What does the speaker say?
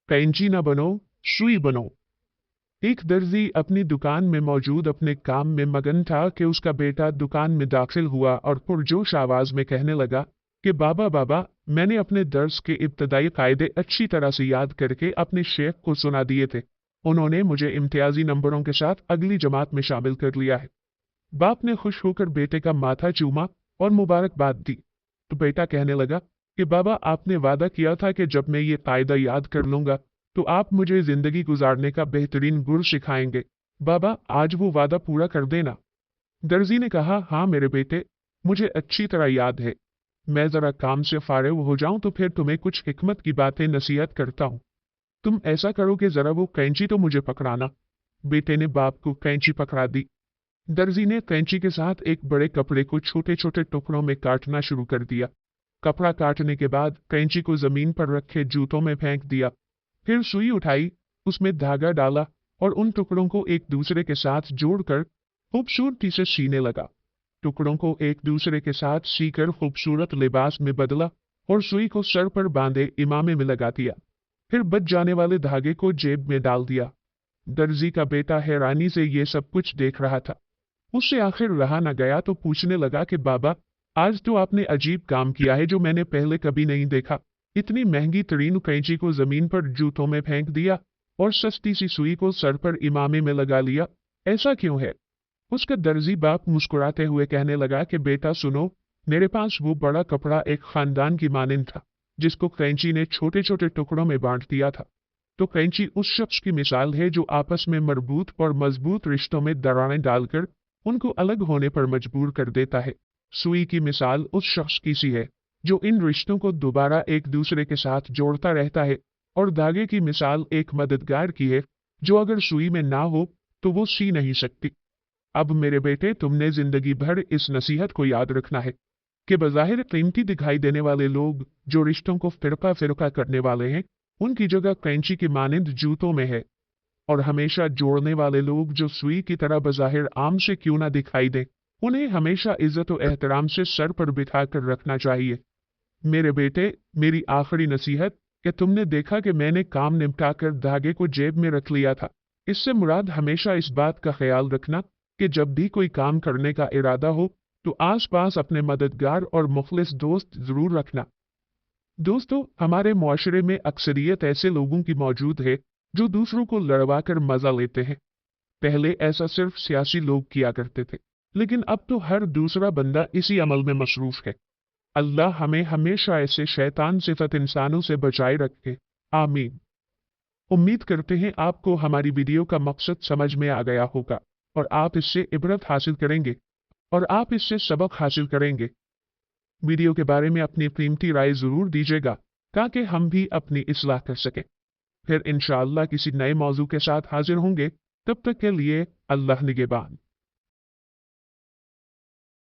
कैंची न बनो, सुई बनो। एक दर्जी अपनी दुकान में मौजूद अपने काम में मगन था कि उसका बेटा दुकान में दाखिल हुआ और पुरजोश आवाज में कहने लगा कि बाबा बाबा, मैंने अपने दर्स के इब्तदाई कायदे अच्छी तरह से याद करके अपने शेख को सुना दिए थे। उन्होंने मुझे इम्तियाजी नंबरों के साथ अगली जमात में शामिल कर लिया है। बाप ने खुश होकर बेटे का माथा चूमा और मुबारकबाद दी तो बेटा कहने लगा कि बाबा, आपने वादा किया था कि जब मैं ये कायदा याद कर लूंगा तो आप मुझे जिंदगी गुजारने का बेहतरीन गुर सिखाएंगे। बाबा, आज वो वादा पूरा कर देना। दर्जी ने कहा, हाँ मेरे बेटे, मुझे अच्छी तरह याद है। मैं जरा काम से फारिग हो जाऊं तो फिर तुम्हें कुछ हिकमत की बातें नसीहत करता हूं। तुम ऐसा करो कि जरा वो कैंची तो मुझे पकड़ाना। बेटे ने बाप को कैंची पकड़ा दी। दर्जी ने कैंची के साथ एक बड़े कपड़े को छोटे छोटे टुकड़ों में काटना शुरू कर दिया। कपड़ा काटने के बाद कैंची को जमीन पर रखे जूतों में फेंक दिया। फिर सुई उठाई, उसमें धागा डाला और उन टुकड़ों को एक दूसरे के साथ जोड़कर खूबसूरती से सीने लगा। टुकड़ों को एक दूसरे के साथ सीकर खूबसूरत लिबास में बदला और सुई को सर पर बांधे इमामे में लगा दिया। फिर बच जाने वाले धागे को जेब में डाल दिया। दर्जी का बेटा हैरानी से ये सब कुछ देख रहा था। उससे आखिर रहा न गया तो पूछने लगा कि बाबा, आज तो आपने अजीब काम किया है जो मैंने पहले कभी नहीं देखा। इतनी महंगी तरीन कैंची को जमीन पर जूतों में फेंक दिया और सस्ती सी सुई को सर पर इमामे में लगा लिया। ऐसा क्यों है? उसका दर्जी बाप मुस्कुराते हुए कहने लगा कि बेटा सुनो, मेरे पास वो बड़ा कपड़ा एक खानदान की मानिंद था जिसको कैंची ने छोटे छोटे टुकड़ों में बांट दिया था। तो कैंची उस शख्स की मिसाल है जो आपस में मरबूत और मजबूत रिश्तों में दरारें डालकर उनको अलग होने पर मजबूर कर देता है। सुई की मिसाल उस शख्स की सी है जो इन रिश्तों को दोबारा एक दूसरे के साथ जोड़ता रहता है, और धागे की मिसाल एक मददगार की है जो अगर सुई में ना हो तो वो सी नहीं सकती। अब मेरे बेटे, तुमने जिंदगी भर इस नसीहत को याद रखना है कि बज़ाहिर कीमती दिखाई देने वाले लोग जो रिश्तों को फिरका फिरका करने वाले हैं, उनकी जगह कैंची की मानिंद जूतों में है, और हमेशा जोड़ने वाले लोग जो सुई की तरह बज़ाहिर आम से क्यों ना दिखाई दें, उन्हें हमेशा इज्जत और एहतराम से सर पर बिठा कर रखना चाहिए। मेरे बेटे, मेरी आखिरी नसीहत कि तुमने देखा कि मैंने काम निपटाकर धागे को जेब में रख लिया था, इससे मुराद हमेशा इस बात का ख्याल रखना कि जब भी कोई काम करने का इरादा हो तो आसपास अपने मददगार और मुखलिस दोस्त जरूर रखना। दोस्तों, हमारे मुआशरे में अक्सरियत ऐसे लोगों की मौजूद है जो दूसरों को लड़वा कर मजा लेते हैं। पहले ऐसा सिर्फ सियासी लोग किया करते थे, लेकिन अब तो हर दूसरा बंदा इसी अमल में मसरूफ है। अल्लाह हमें हमेशा ऐसे शैतान सिफत इंसानों से बचाए रखे। आमीन। उम्मीद करते हैं आपको हमारी वीडियो का मकसद समझ में आ गया होगा और आप इससे इबरत हासिल करेंगे और आप इससे सबक हासिल करेंगे। वीडियो के बारे में अपनी कीमती राय जरूर दीजिएगा ताकि हम भी अपनी इस्लाह कर सकें। फिर इंशाअल्लाह किसी नए मौजू के साथ हाजिर होंगे। तब तक के लिए अल्लाह निगहबान।